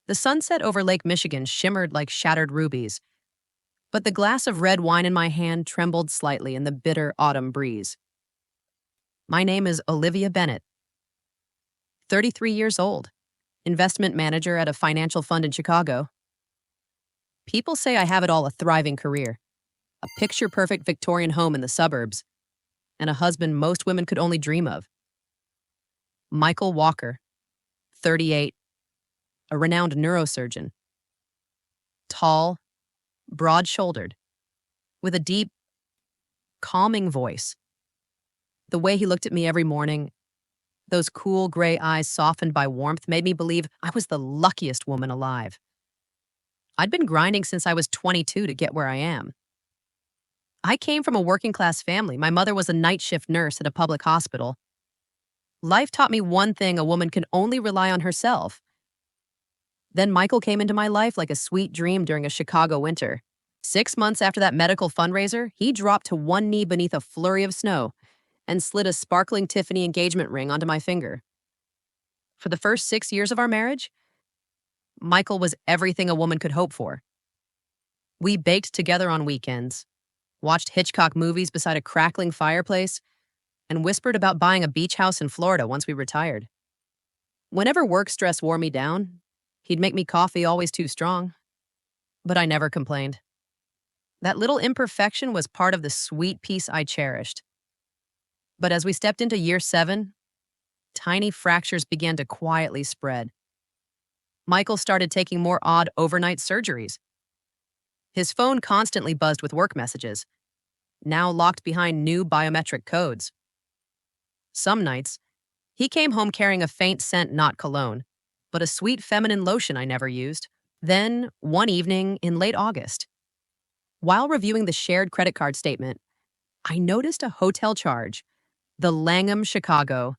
The sunset over Lake Michigan shimmered like shattered rubies, but the glass of red wine in my hand trembled slightly in the bitter autumn breeze. My name is Olivia Bennett, 33 years old, investment manager at a financial fund in Chicago. People say I have it all: a thriving career, a picture-perfect Victorian home in the suburbs, and a husband most women could only dream of. Michael Walker, 38, a renowned neurosurgeon. Tall, broad-shouldered, with a deep, calming voice. The way he looked at me every morning, those cool gray eyes softened by warmth, made me believe I was the luckiest woman alive. I'd been grinding since I was 22 to get where I am. I came from a working-class family. My mother was a night shift nurse at a public hospital. Life taught me one thing: a woman can only rely on herself. Then Michael came into my life like a sweet dream during a Chicago winter. 6 months after that medical fundraiser, he dropped to one knee beneath a flurry of snow and slid a sparkling Tiffany engagement ring onto my finger. For the first 6 years of our marriage, Michael was everything a woman could hope for. We baked together on weekends, watched Hitchcock movies beside a crackling fireplace, and whispered about buying a beach house in Florida once we retired. Whenever work stress wore me down, he'd make me coffee always too strong. But I never complained. That little imperfection was part of the sweet peace I cherished. But as we stepped into year 7, tiny fractures began to quietly spread. Michael started taking more odd overnight surgeries. His phone constantly buzzed with work messages, now locked behind new biometric codes. Some nights, he came home carrying a faint scent, not cologne, but a sweet feminine lotion I never used. Then, one evening in late August, while reviewing the shared credit card statement, I noticed a hotel charge, the Langham, Chicago,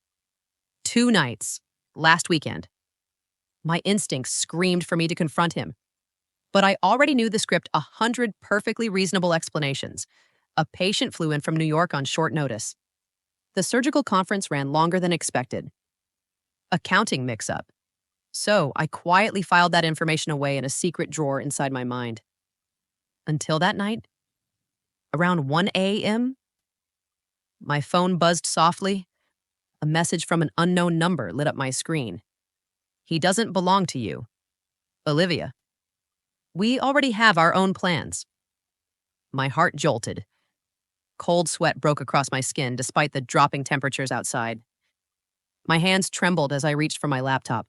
2 nights, last weekend. My instincts screamed for me to confront him, but I already knew the script: 100 perfectly reasonable explanations. A patient flew in from New York on short notice. The surgical conference ran longer than expected. Accounting mix-up. So I quietly filed that information away in a secret drawer inside my mind. Until that night, around 1 a.m., my phone buzzed softly. A message from an unknown number lit up my screen. "He doesn't belong to you, Olivia. We already have our own plans." My heart jolted. Cold sweat broke across my skin despite the dropping temperatures outside. My hands trembled as I reached for my laptop,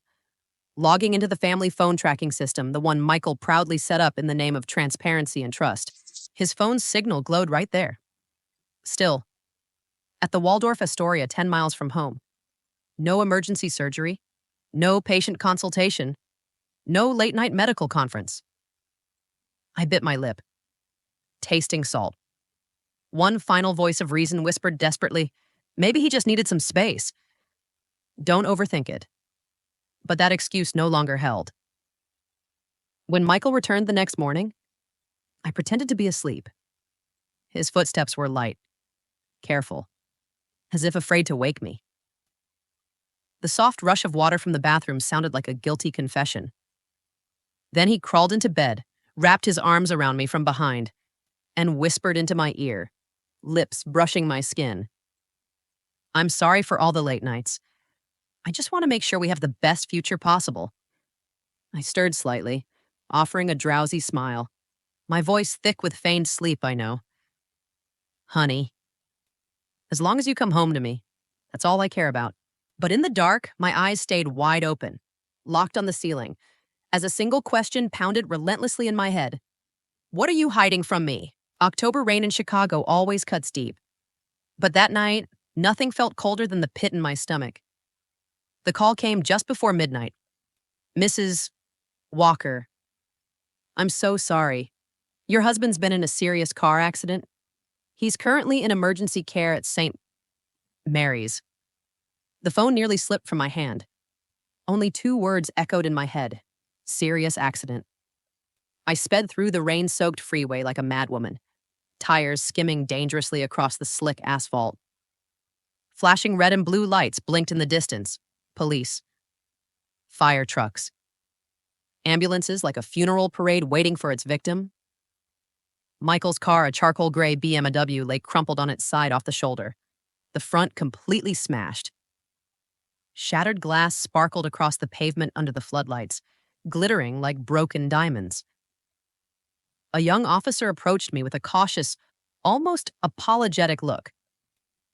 logging into the family phone tracking system, the one Michael proudly set up in the name of transparency and trust. His phone's signal glowed right there. Still, at the Waldorf Astoria 10 miles from home. No emergency surgery, no patient consultation, no late-night medical conference. I bit my lip, tasting salt. One final voice of reason whispered desperately, maybe he just needed some space. Don't overthink it. But that excuse no longer held. When Michael returned the next morning, I pretended to be asleep. His footsteps were light, careful, as if afraid to wake me. The soft rush of water from the bathroom sounded like a guilty confession. Then he crawled into bed, wrapped his arms around me from behind, and whispered into my ear, lips brushing my skin. "I'm sorry for all the late nights. I just want to make sure we have the best future possible." I stirred slightly, offering a drowsy smile, my voice thick with feigned sleep, I know. "Honey, as long as you come home to me, that's all I care about." But in the dark, my eyes stayed wide open, locked on the ceiling, as a single question pounded relentlessly in my head. What are you hiding from me? October rain in Chicago always cuts deep. But that night, nothing felt colder than the pit in my stomach. The call came just before midnight. "Mrs. Walker, I'm so sorry. Your husband's been in a serious car accident. He's currently in emergency care at St. Mary's." The phone nearly slipped from my hand. Only 2 words echoed in my head: serious accident. I sped through the rain-soaked freeway like a madwoman, tires skimming dangerously across the slick asphalt. Flashing red and blue lights blinked in the distance. Police. Fire trucks. ambulances like a funeral parade waiting for its victim. Michael's car, a charcoal gray BMW, lay crumpled on its side off the shoulder, the front completely smashed. Shattered glass sparkled across the pavement under the floodlights, glittering like broken diamonds. A young officer approached me with a cautious, almost apologetic look.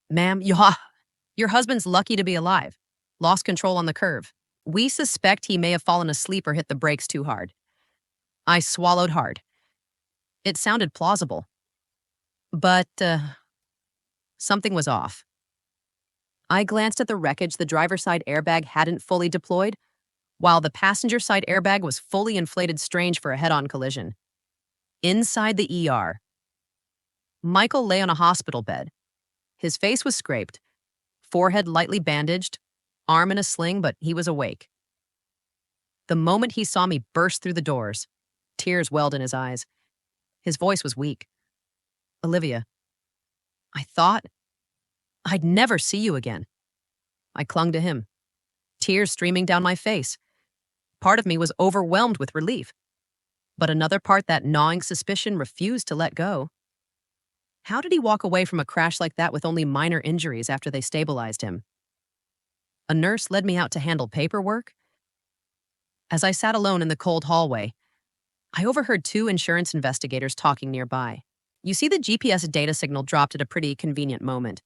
"Ma'am, your husband's lucky to be alive. Lost control on the curve. We suspect he may have fallen asleep or hit the brakes too hard." I swallowed hard. It sounded plausible. But something was off. I glanced at the wreckage. The driver's side airbag hadn't fully deployed, while the passenger side airbag was fully inflated, strange for a head-on collision. Inside the ER, Michael lay on a hospital bed. His face was scraped, forehead lightly bandaged, arm in a sling, but he was awake. The moment he saw me burst through the doors, tears welled in his eyes. His voice was weak. "Olivia, I thought I'd never see you again." I clung to him, tears streaming down my face. Part of me was overwhelmed with relief, but another part, that gnawing suspicion, refused to let go. How did he walk away from a crash like that with only minor injuries after they stabilized him? A nurse led me out to handle paperwork. As I sat alone in the cold hallway, I overheard two insurance investigators talking nearby. You see, the GPS data signal dropped at a pretty convenient moment,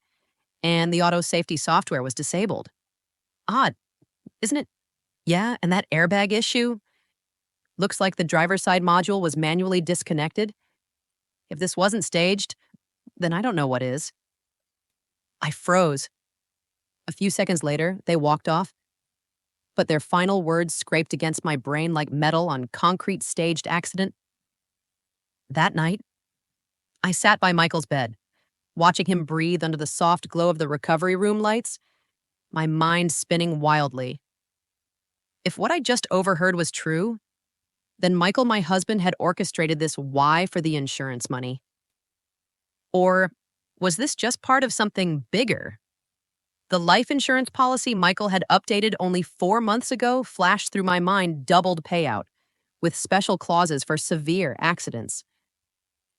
and the auto safety software was disabled. Odd, isn't it? Yeah, and that airbag issue? Looks like the driver's side module was manually disconnected. If this wasn't staged, then I don't know what is. I froze. A few seconds later, they walked off, but their final words scraped against my brain like metal on concrete. Staged accident. That night, I sat by Michael's bed, watching him breathe under the soft glow of the recovery room lights, my mind spinning wildly. If what I just overheard was true, then Michael, my husband, had orchestrated this why for the insurance money. Or was this just part of something bigger? The life insurance policy Michael had updated only 4 months ago flashed through my mind, doubled payout, with special clauses for severe accidents.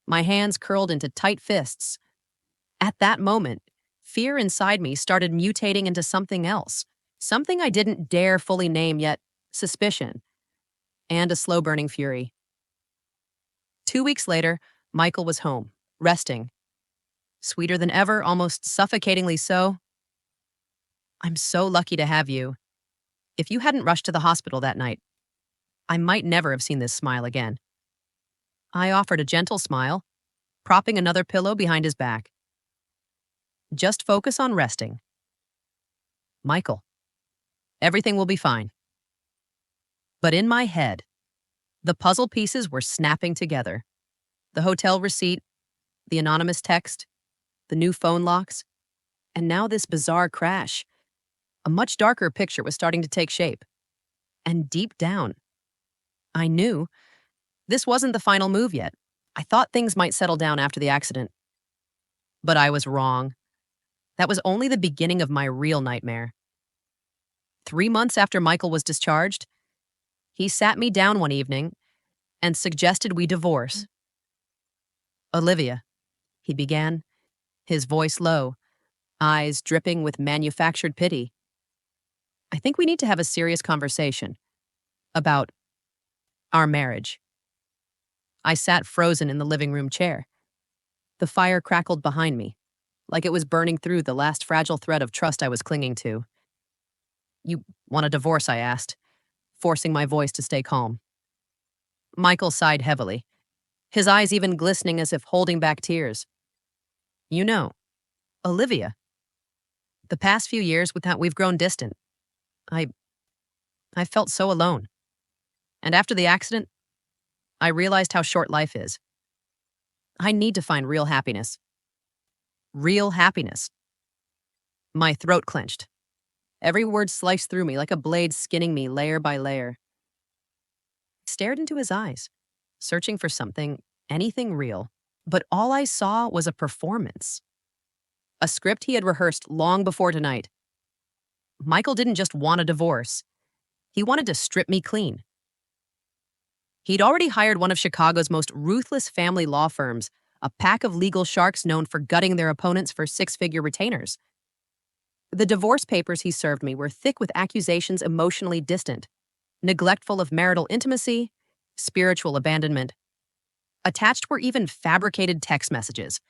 My hands curled into tight fists. At that moment, fear inside me started mutating into something else, something I didn't dare fully name yet: suspicion, and a slow-burning fury. 2 weeks later, Michael was home, resting. Sweeter than ever, almost suffocatingly so. "I'm so lucky to have you. If you hadn't rushed to the hospital that night, I might never have seen this smile again." I offered a gentle smile, propping another pillow behind his back. "Just focus on resting. Michael, everything will be fine." But in my head, the puzzle pieces were snapping together. The hotel receipt, the anonymous text, the new phone locks, and now this bizarre crash. A much darker picture was starting to take shape. And deep down, I knew this wasn't the final move yet. I thought things might settle down after the accident. But I was wrong. That was only the beginning of my real nightmare. 3 months after Michael was discharged, he sat me down one evening and suggested we divorce. "Olivia," he began, his voice low, eyes dripping with manufactured pity, "I think we need to have a serious conversation about our marriage." I sat frozen in the living room chair. The fire crackled behind me, like it was burning through the last fragile thread of trust I was clinging to. "You want a divorce?" I asked, forcing my voice to stay calm. Michael sighed heavily, his eyes even glistening as if holding back tears. "You know, Olivia, the past few years with that we've grown distant. I felt so alone. And after the accident, I realized how short life is. I need to find real happiness." Real happiness. My throat clenched. Every word sliced through me like a blade, skinning me layer by layer. I stared into his eyes, searching for something, anything real. But all I saw was a performance. A script he had rehearsed long before tonight. Michael didn't just want a divorce. He wanted to strip me clean. He'd already hired one of Chicago's most ruthless family law firms, a pack of legal sharks known for gutting their opponents for six-figure retainers. The divorce papers he served me were thick with accusations emotionally distant, neglectful of marital intimacy, spiritual abandonment. Attached were even fabricated text messages,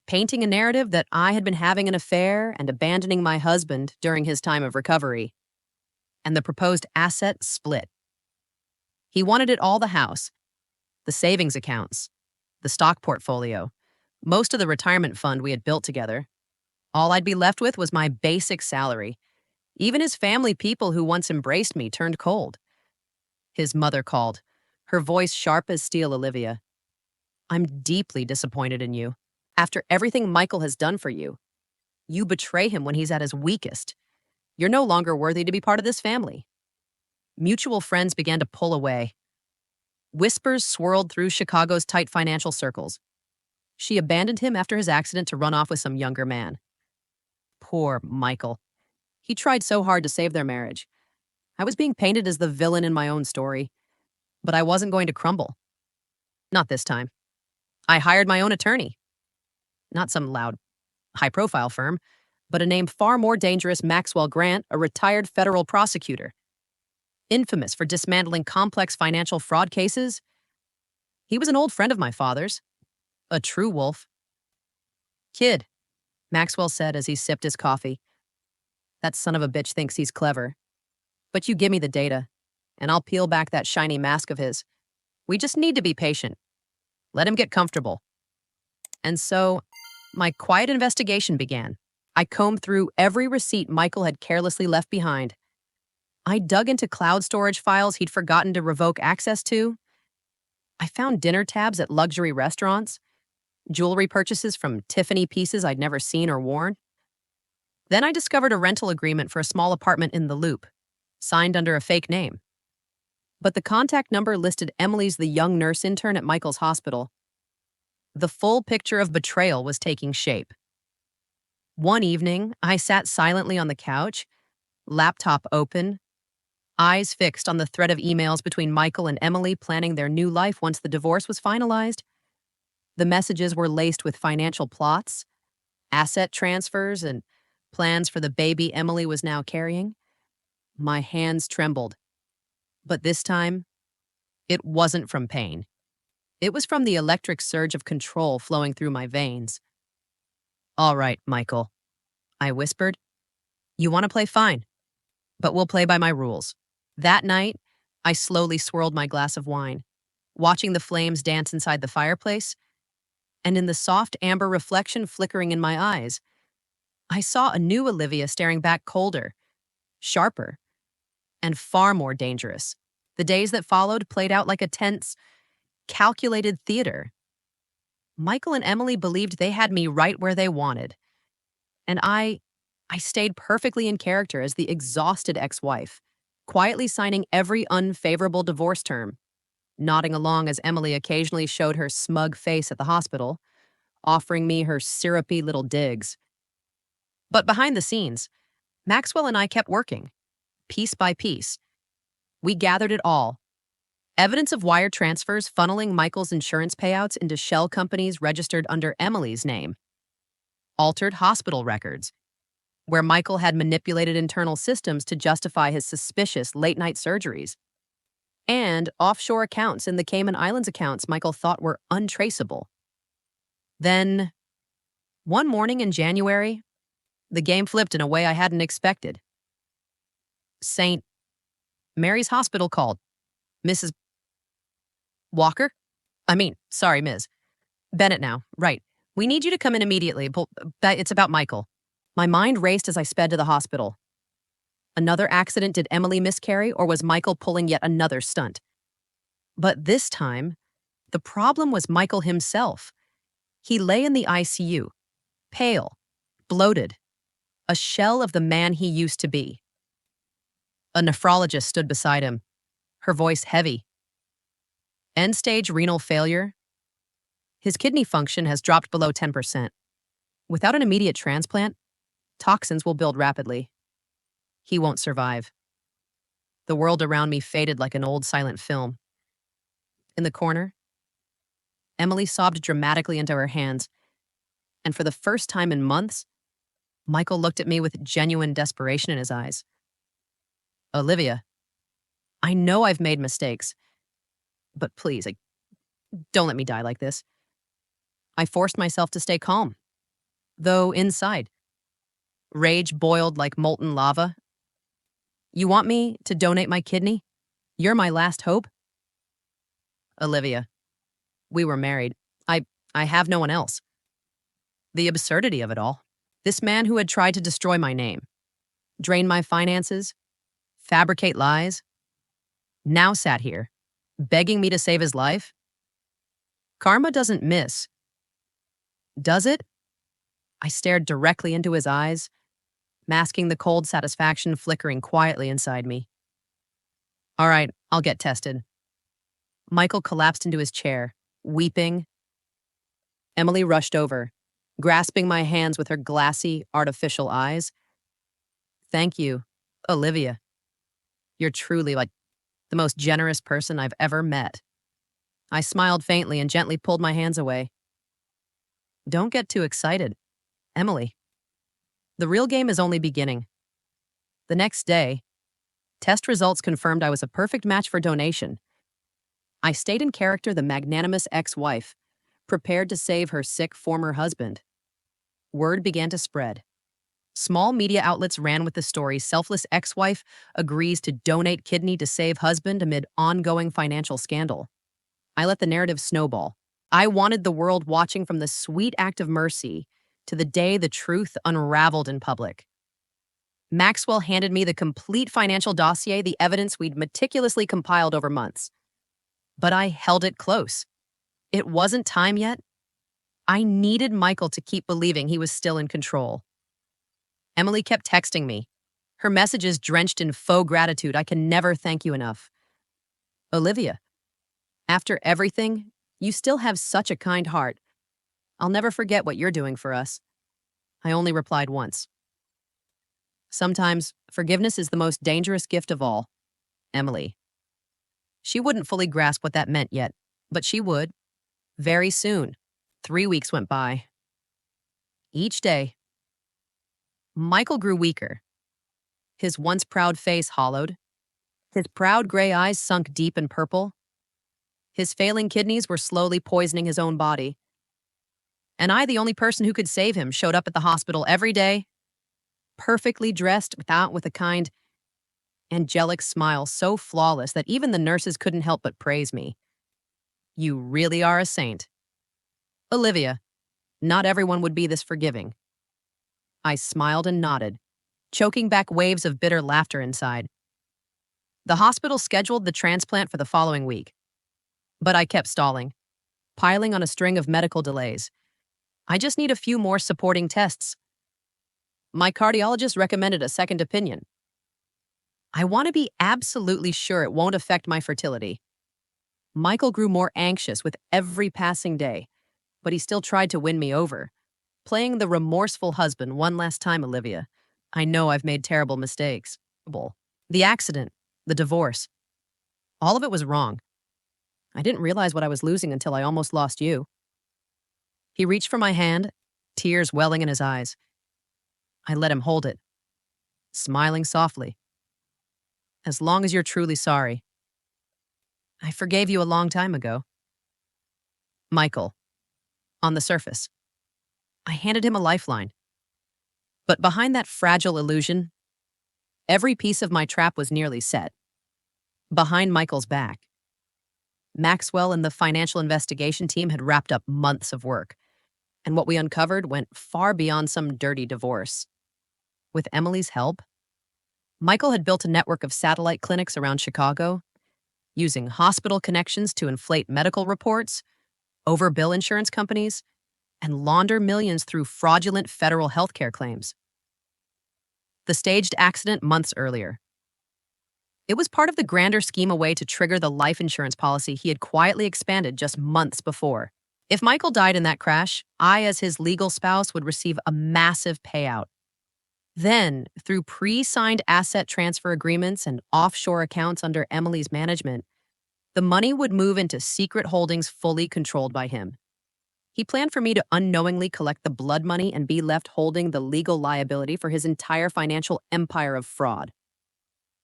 painting a narrative that I had been having an affair and abandoning my husband during his time of recovery. And the proposed asset split. He wanted it all: the house, the savings accounts, the stock portfolio, most of the retirement fund we had built together. All I'd be left with was my basic salary. Even his family people who once embraced me turned cold. His mother called, her voice sharp as steel. "Olivia, I'm deeply disappointed in you. After everything Michael has done for you, you betray him when he's at his weakest. You're no longer worthy to be part of this family." Mutual friends began to pull away. Whispers swirled through Chicago's tight financial circles. She abandoned him after his accident to run off with some younger man. Poor Michael. He tried so hard to save their marriage. I was being painted as the villain in my own story, but I wasn't going to crumble. Not this time. I hired my own attorney. Not some loud, high-profile firm, but a name far more dangerous: Maxwell Grant, a retired federal prosecutor. Infamous for dismantling complex financial fraud cases. He was an old friend of my father's, a true wolf. "Kid," Maxwell said as he sipped his coffee, "that son of a bitch thinks he's clever. But you give me the data, and I'll peel back that shiny mask of his. We just need to be patient. Let him get comfortable." And so, my quiet investigation began. I combed through every receipt Michael had carelessly left behind. I dug into cloud storage files he'd forgotten to revoke access to. I found dinner tabs at luxury restaurants, jewelry purchases from Tiffany pieces I'd never seen or worn. Then I discovered a rental agreement for a small apartment in the Loop, signed under a fake name. But the contact number listed Emily's the young nurse intern at Michael's hospital. The full picture of betrayal was taking shape. One evening, I sat silently on the couch, laptop open, eyes fixed on the thread of emails between Michael and Emily planning their new life once the divorce was finalized. The messages were laced with financial plots, asset transfers, and plans for the baby Emily was now carrying. My hands trembled. But this time, it wasn't from pain. It was from the electric surge of control flowing through my veins. "All right, Michael," I whispered. "You want to play? Fine. But we'll play by my rules." That night, I slowly swirled my glass of wine, watching the flames dance inside the fireplace, and in the soft amber reflection flickering in my eyes, I saw a new Olivia staring back, colder, sharper, and far more dangerous. The days that followed played out like a tense, calculated theater. Michael and Emily believed they had me right where they wanted, and I stayed perfectly in character as the exhausted ex-wife, quietly signing every unfavorable divorce term, nodding along as Emily occasionally showed her smug face at the hospital, offering me her syrupy little digs. But behind the scenes, Maxwell and I kept working, piece by piece. We gathered it all: evidence of wire transfers funneling Michael's insurance payouts into shell companies registered under Emily's name, altered hospital records, where Michael had manipulated internal systems to justify his suspicious late-night surgeries, and offshore accounts in the Cayman Islands accounts Michael thought were untraceable. Then, one morning in January, the game flipped in a way I hadn't expected. St. Mary's Hospital called. "Mrs. Walker? Sorry, Ms. Bennett now. Right. We need you to come in immediately. It's about Michael." My mind raced as I sped to the hospital. Another accident? Did Emily miscarry, or was Michael pulling yet another stunt? But this time, the problem was Michael himself. He lay in the ICU, pale, bloated, a shell of the man he used to be. A nephrologist stood beside him, her voice heavy. "End-stage renal failure. His kidney function has dropped below 10%. Without an immediate transplant, toxins will build rapidly. He won't survive." The world around me faded like an old silent film. In the corner, Emily sobbed dramatically into her hands, and for the first time in months, Michael looked at me with genuine desperation in his eyes. Olivia, I know I've made mistakes, but please, don't let me die like this. I forced myself to stay calm, though inside, rage boiled like molten lava. You want me to donate my kidney? You're my last hope? Olivia, we were married. I have no one else. The absurdity of it all. This man who had tried to destroy my name, drain my finances, fabricate lies, now sat here, begging me to save his life? Karma doesn't miss, does it? I stared directly into his eyes, masking the cold satisfaction flickering quietly inside me. All right, I'll get tested. Michael collapsed into his chair, weeping. Emily rushed over, grasping my hands with her glassy, artificial eyes. Thank you, Olivia. You're truly like the most generous person I've ever met. I smiled faintly and gently pulled my hands away. Don't get too excited, Emily. The real game is only beginning. The next day, test results confirmed I was a perfect match for donation. I stayed in character the magnanimous ex-wife, prepared to save her sick former husband. Word began to spread. Small media outlets ran with the story, selfless ex-wife agrees to donate kidney to save husband amid ongoing financial scandal. I let the narrative snowball. I wanted the world watching from the sweet act of mercy to the day the truth unraveled in public. Maxwell handed me the complete financial dossier, the evidence we'd meticulously compiled over months. But I held it close. It wasn't time yet. I needed Michael to keep believing he was still in control. Emily kept texting me, her messages drenched in faux gratitude. I can never thank you enough. Olivia, after everything, you still have such a kind heart. I'll never forget what you're doing for us. I only replied once. Sometimes, forgiveness is the most dangerous gift of all. Emily. She wouldn't fully grasp what that meant yet, but she would. Very soon. 3 weeks went by. Each day, Michael grew weaker. His once proud face hollowed. His proud gray eyes sunk deep in purple. His failing kidneys were slowly poisoning his own body. And I, the only person who could save him, showed up at the hospital every day, perfectly dressed with a kind, angelic smile so flawless that even the nurses couldn't help but praise me. You really are a saint. Olivia, not everyone would be this forgiving. I smiled and nodded, choking back waves of bitter laughter inside. The hospital scheduled the transplant for the following week. But I kept stalling, piling on a string of medical delays. I just need a few more supporting tests. My cardiologist recommended a second opinion. I want to be absolutely sure it won't affect my fertility. Michael grew more anxious with every passing day, but he still tried to win me over, playing the remorseful husband one last time, Olivia. I know I've made terrible mistakes. The accident, the divorce, all of it was wrong. I didn't realize what I was losing until I almost lost you. He reached for my hand, tears welling in his eyes. I let him hold it, smiling softly. As long as you're truly sorry. I forgave you a long time ago. Michael, on the surface, I handed him a lifeline. But behind that fragile illusion, every piece of my trap was nearly set. Behind Michael's back, Maxwell and the financial investigation team had wrapped up months of work, and what we uncovered went far beyond some dirty divorce. With Emily's help, Michael had built a network of satellite clinics around Chicago, using hospital connections to inflate medical reports, overbill insurance companies, and launder millions through fraudulent federal healthcare claims. The staged accident months earlier. It was part of the grander scheme, a way to trigger the life insurance policy he had quietly expanded just months before. If Michael died in that crash, I, as his legal spouse, would receive a massive payout. Then, through pre-signed asset transfer agreements and offshore accounts under Emily's management, The money would move into secret holdings fully controlled by him. He planned for me to unknowingly collect the blood money and be left holding the legal liability for his entire financial empire of fraud.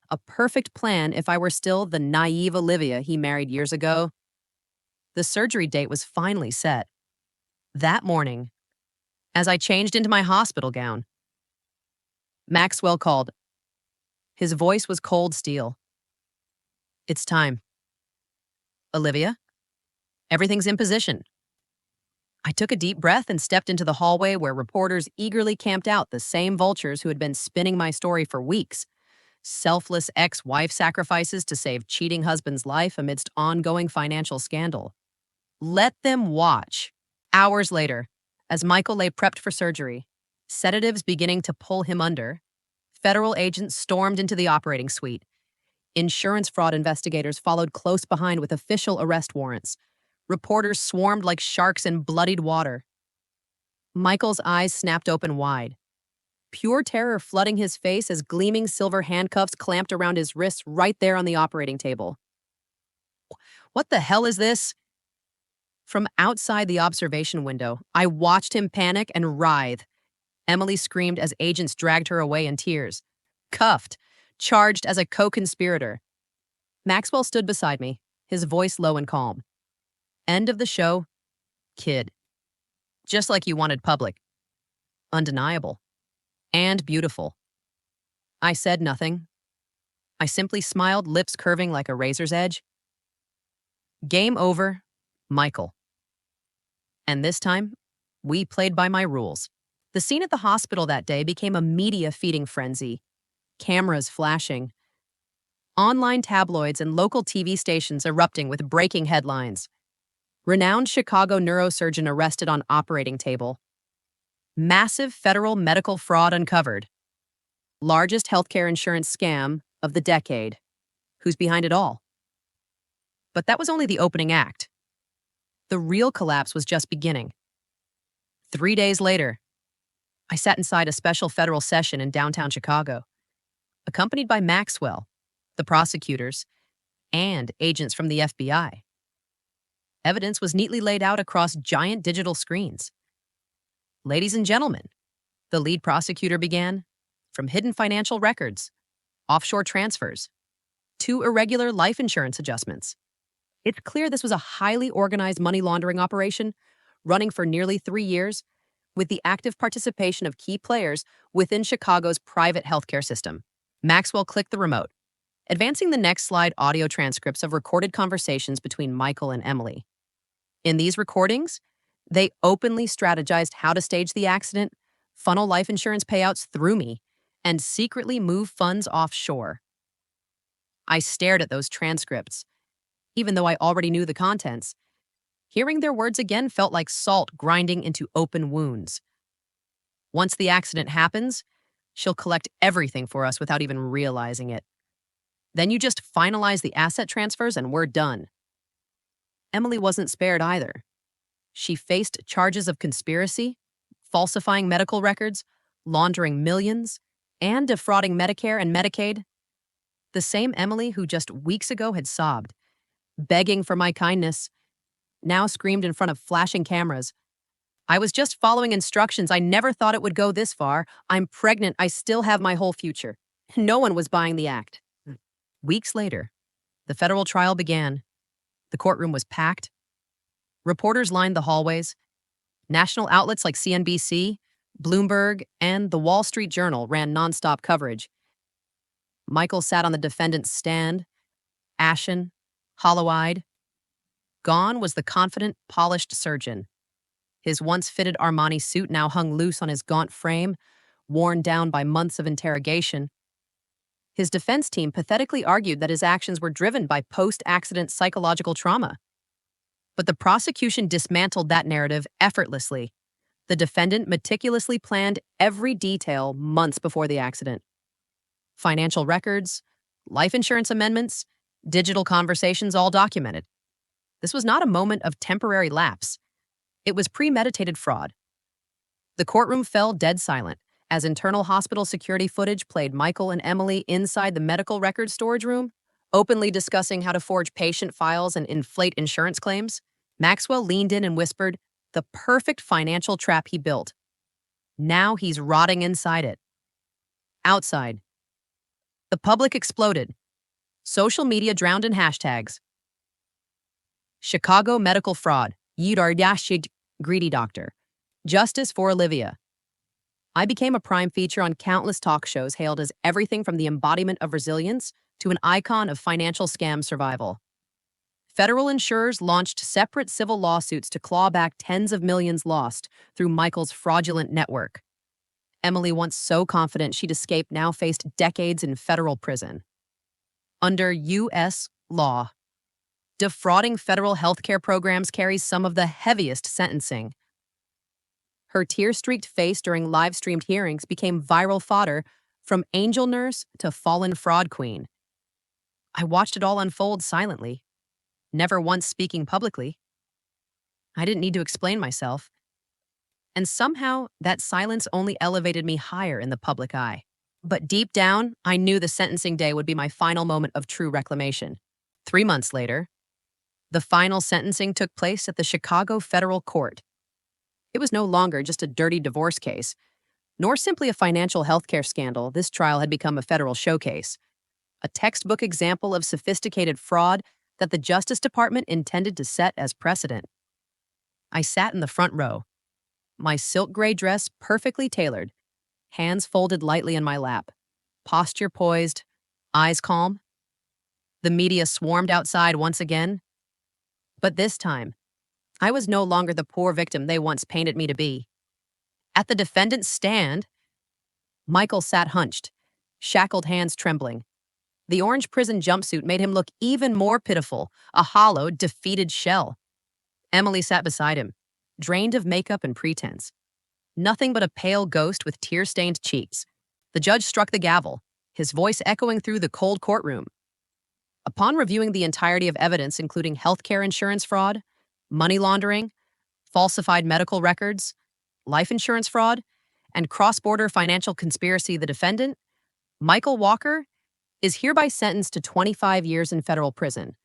A perfect plan if I were still the naive Olivia he married years ago. The surgery date was finally set. That morning, as I changed into my hospital gown, Maxwell called. His voice was cold steel. "It's time. Olivia, everything's in position." I took a deep breath and stepped into the hallway where reporters eagerly camped out, the same vultures who had been spinning my story for weeks. Selfless ex-wife sacrifices to save cheating husband's life amidst ongoing financial scandal. Let them watch. Hours later, as Michael lay prepped for surgery, sedatives beginning to pull him under, federal agents stormed into the operating suite. Insurance fraud investigators followed close behind with official arrest warrants. Reporters swarmed like sharks in bloodied water. Michael's eyes snapped open wide, pure terror flooding his face as gleaming silver handcuffs clamped around his wrists right there on the operating table. "What the hell is this?" From outside the observation window, I watched him panic and writhe. Emily screamed as agents dragged her away in tears. Cuffed, charged as a co-conspirator. Maxwell stood beside me, his voice low and calm. "End of the show, kid. Just like you wanted public. Undeniable. And beautiful." I said nothing. I simply smiled, lips curving like a razor's edge. Game over, Michael. And this time, we played by my rules. The scene at the hospital that day became a media-feeding frenzy. Cameras flashing. Online tabloids and local TV stations erupting with breaking headlines. Renowned Chicago neurosurgeon arrested on operating table. Massive federal medical fraud uncovered. Largest healthcare insurance scam of the decade. Who's behind it all? But that was only the opening act. The real collapse was just beginning. 3 days later, I sat inside a special federal session in downtown Chicago, accompanied by Maxwell, the prosecutors, and agents from the FBI. Evidence was neatly laid out across giant digital screens. "Ladies and gentlemen," the lead prosecutor began, "from hidden financial records, offshore transfers, to irregular life insurance adjustments. It's clear this was a highly organized money laundering operation running for nearly 3 years with the active participation of key players within Chicago's private healthcare system." Maxwell clicked the remote, advancing the next slide audio transcripts of recorded conversations between Michael and Emily. In these recordings, they openly strategized how to stage the accident, funnel life insurance payouts through me, and secretly move funds offshore. I stared at those transcripts. Even though I already knew the contents, hearing their words again felt like salt grinding into open wounds. Once the accident happens, she'll collect everything for us without even realizing it. Then you just finalize the asset transfers and we're done. Emily wasn't spared either. She faced charges of conspiracy, falsifying medical records, laundering millions, and defrauding Medicare and Medicaid. The same Emily who just weeks ago had sobbed, begging for my kindness, now screamed in front of flashing cameras. "I was just following instructions. I never thought it would go this far. I'm pregnant. I still have my whole future." No one was buying the act. Weeks later, the federal trial began. The courtroom was packed. Reporters lined the hallways. National outlets like CNBC, Bloomberg, and the Wall Street Journal ran nonstop coverage. Michael sat on the defendant's stand, ashen, hollow-eyed. Gone was the confident, polished surgeon. His once-fitted Armani suit now hung loose on his gaunt frame, worn down by months of interrogation. His defense team pathetically argued that his actions were driven by post-accident psychological trauma. But the prosecution dismantled that narrative effortlessly. The defendant meticulously planned every detail months before the accident. Financial records, life insurance amendments, digital conversations all documented. This was not a moment of temporary lapse. It was premeditated fraud. The courtroom fell dead silent as internal hospital security footage played Michael and Emily inside the medical records storage room, Openly discussing how to forge patient files and inflate insurance claims, Maxwell leaned in and whispered, the perfect financial trap he built. Now he's rotting inside it. Outside, the public exploded. Social media drowned in hashtags. Chicago medical fraud. Yashid greedy doctor. Justice for Olivia. I became a prime feature on countless talk shows hailed as everything from the embodiment of resilience to an icon of financial scam survival. Federal insurers launched separate civil lawsuits to claw back tens of millions lost through Michael's fraudulent network. Emily, once so confident she'd escape, now faced decades in federal prison. Under U.S. law, defrauding federal healthcare programs carries some of the heaviest sentencing. Her tear-streaked face during live-streamed hearings became viral fodder, from angel nurse to fallen fraud queen. I watched it all unfold silently, never once speaking publicly. I didn't need to explain myself. And somehow, that silence only elevated me higher in the public eye. But deep down, I knew the sentencing day would be my final moment of true reclamation. 3 months later, the final sentencing took place at the Chicago Federal Court. It was no longer just a dirty divorce case, nor simply a financial healthcare scandal. This trial had become a federal showcase, a textbook example of sophisticated fraud that the Justice Department intended to set as precedent. I sat in the front row, my silk gray dress perfectly tailored, hands folded lightly in my lap, posture poised, eyes calm. The media swarmed outside once again, but this time, I was no longer the poor victim they once painted me to be. At the defendant's stand, Michael sat hunched, shackled hands trembling. The orange prison jumpsuit made him look even more pitiful, a hollow, defeated shell. Emily sat beside him, drained of makeup and pretense. Nothing but a pale ghost with tear-stained cheeks. The judge struck the gavel, his voice echoing through the cold courtroom. Upon reviewing the entirety of evidence, including healthcare insurance fraud, money laundering, falsified medical records, life insurance fraud, and cross-border financial conspiracy, the defendant, Michael Walker, is hereby sentenced to 25 years in federal prison.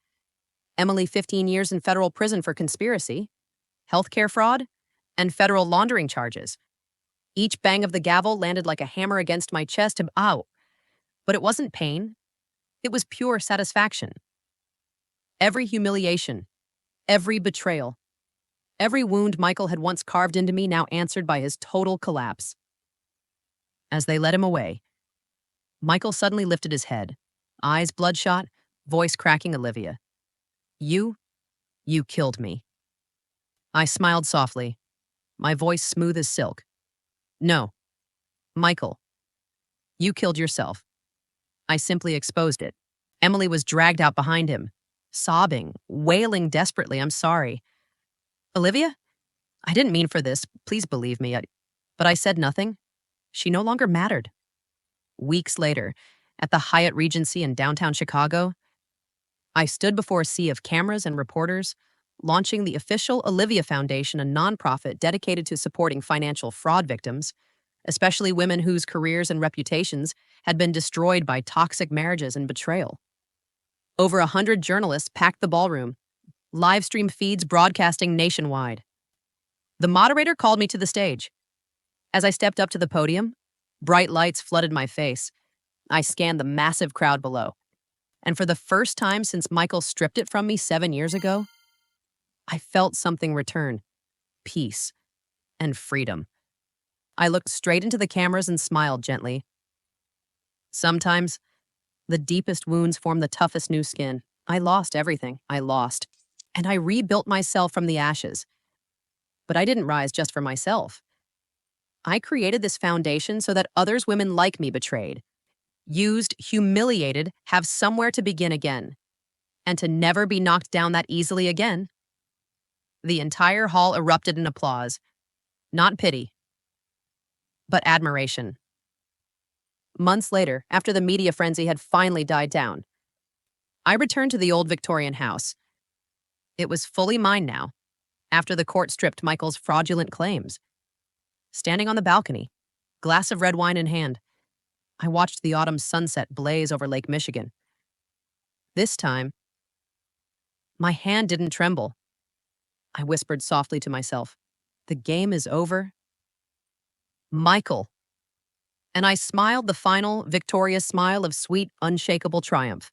Emily, 15 years in federal prison for conspiracy, healthcare fraud, and federal laundering charges. Each bang of the gavel landed like a hammer against my chest. Ow! But it wasn't pain. It was pure satisfaction. Every humiliation, every betrayal, every wound Michael had once carved into me now answered by his total collapse. As they led him away, Michael suddenly lifted his head, eyes bloodshot, voice cracking. Olivia, you killed me. I smiled softly, my voice smooth as silk. No, Michael, you killed yourself. I simply exposed it. Emily was dragged out behind him, sobbing, wailing desperately. I'm sorry. Olivia, I didn't mean for this. Please believe me. But I said nothing. She no longer mattered. Weeks later, at the Hyatt Regency in downtown Chicago, I stood before a sea of cameras and reporters, launching the official Olivia Foundation, a nonprofit dedicated to supporting financial fraud victims, especially women whose careers and reputations had been destroyed by toxic marriages and betrayal. Over 100 journalists packed the ballroom, live stream feeds broadcasting nationwide. The moderator called me to the stage. As I stepped up to the podium, bright lights flooded my face. I scanned the massive crowd below. And for the first time since Michael stripped it from me 7 years ago, I felt something return: peace and freedom. I looked straight into the cameras and smiled gently. Sometimes, the deepest wounds form the toughest new skin. I lost everything. I lost. And I rebuilt myself from the ashes. But I didn't rise just for myself. I created this foundation so that others, women like me, betrayed, used, humiliated, have somewhere to begin again, and to never be knocked down that easily again. The entire hall erupted in applause. Not pity, but admiration. Months later, after the media frenzy had finally died down, I returned to the old Victorian house. It was fully mine now, after the court stripped Michael's fraudulent claims. Standing on the balcony, glass of red wine in hand, I watched the autumn sunset blaze over Lake Michigan. This time, my hand didn't tremble. I whispered softly to myself, "The game is over, Michael." And I smiled the final, victorious smile of sweet, unshakable triumph.